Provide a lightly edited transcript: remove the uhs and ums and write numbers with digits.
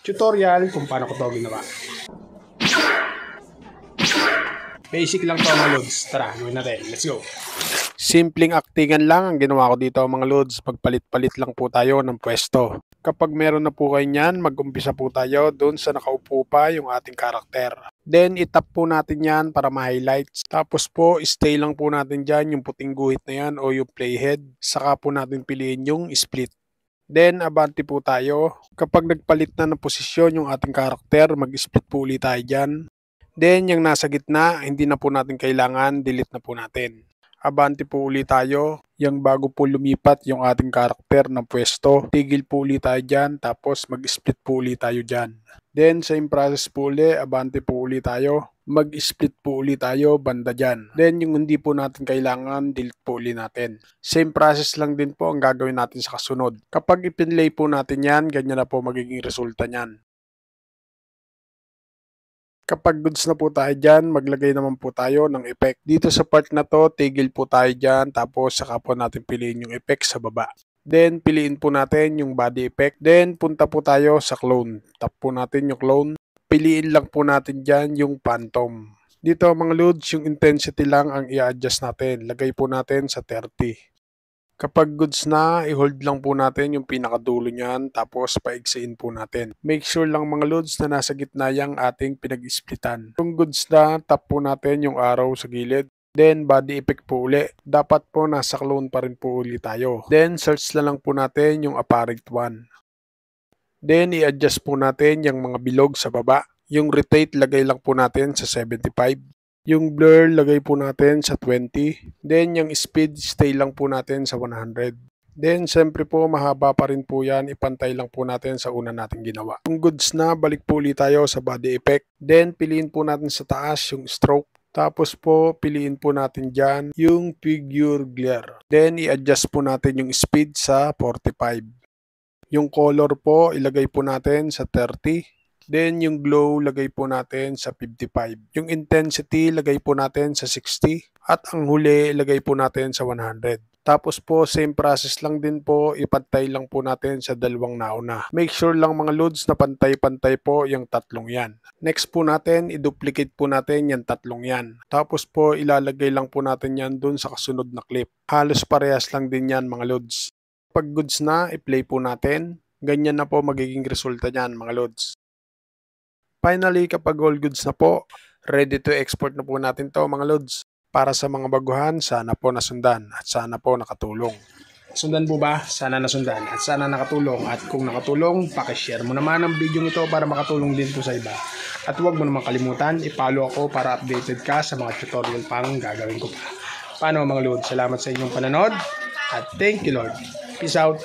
tutorial kung paano ko ito ginawa. Basic lang to mga lods. Tara, gawin natin. Let's go. Simpleng aktingan lang ang ginawa ko dito mga lods. Pagpalit-palit lang po tayo ng pwesto. Kapag meron na po kayo niyan, mag-umpisa po tayo doon sa nakaupo pa yung ating karakter. Then itap po natin yan para ma-highlights. Tapos po, stay lang po natin dyan yung puting guhit na yan o yung playhead. Saka po natin piliin yung split. Then abante po tayo. Kapag nagpalit na ng posisyon yung ating karakter, mag-split po ulit tayo dyan. Then yung nasa gitna, hindi na po natin kailangan, delete na po natin. Abante po ulit tayo. Yung bago po lumipat yung ating karakter ng pwesto, tigil po ulit tayo dyan, tapos mag-split po ulit tayo dyan. Then same process po ulit, abante po ulit tayo. Mag-split po ulit tayo banda dyan. Then yung hindi po natin kailangan, delete po ulit natin. Same process lang din po ang gagawin natin sa kasunod. Kapag ipinlay po natin yan, ganyan na po magiging resulta nyan. Kapag goods na po tayo dyan, maglagay naman po tayo ng effect. Dito sa part na to, tigil po tayo dyan, tapos saka po natin piliin yung effect sa baba. Then, piliin po natin yung body effect. Then, punta po tayo sa clone. Tap po natin yung clone. Piliin lang po natin dyan yung phantom. Dito mga loads, yung intensity lang ang i-adjust natin. Lagay po natin sa 30. Kapag goods na, i-hold lang po natin yung pinakadulo niyan, tapos paigsiin po natin. Make sure lang mga loads na nasa gitna yung ating pinag-splitan. Kung goods na, tap po natin yung arrow sa gilid. Then, body effect po uli. Dapat po nasa clone pa rin po uli tayo. Then, search na lang po natin yung apparent one. Then, i-adjust po natin yung mga bilog sa baba. Yung rotate, lagay lang po natin sa 75. Yung blur, lagay po natin sa 20. Then, yung speed, stay lang po natin sa 100. Then, siyempre po, mahaba pa rin po yan. Ipantay lang po natin sa una natin ginawa. Kung goods na, balik po ulit tayo sa body effect. Then, piliin po natin sa taas yung stroke. Tapos po, piliin po natin dyan yung figure glare. Then, i-adjust po natin yung speed sa 45. Yung color po, ilagay po natin sa 30. Then, yung glow, lagay po natin sa 55. Yung intensity, lagay po natin sa 60. At ang huli, lagay po natin sa 100. Tapos po, same process lang din po, ipantay lang po natin sa dalawang nauna. Make sure lang mga loads na pantay-pantay po yung tatlong yan. Next po natin, i-duplicate po natin yung tatlong yan. Tapos po, ilalagay lang po natin yan dun sa kasunod na clip. Halos parehas lang din yan mga loads. Pag goods na, i-play po natin. Ganyan na po magiging resulta niyan mga loads. Finally, kapag all goods na po, ready to export na po natin to mga loads. Para sa mga baguhan, sana po nasundan at sana po nakatulong. Sundan po ba? Sana nasundan at sana nakatulong. At kung nakatulong, pakishare mo naman ang video nito para makatulong din po sa iba. At huwag mo naman kalimutan, i-follow ako para updated ka sa mga tutorial pang gagawin ko pa. Paano mga loads? Salamat sa inyong panonood at thank you Lord. Peace out!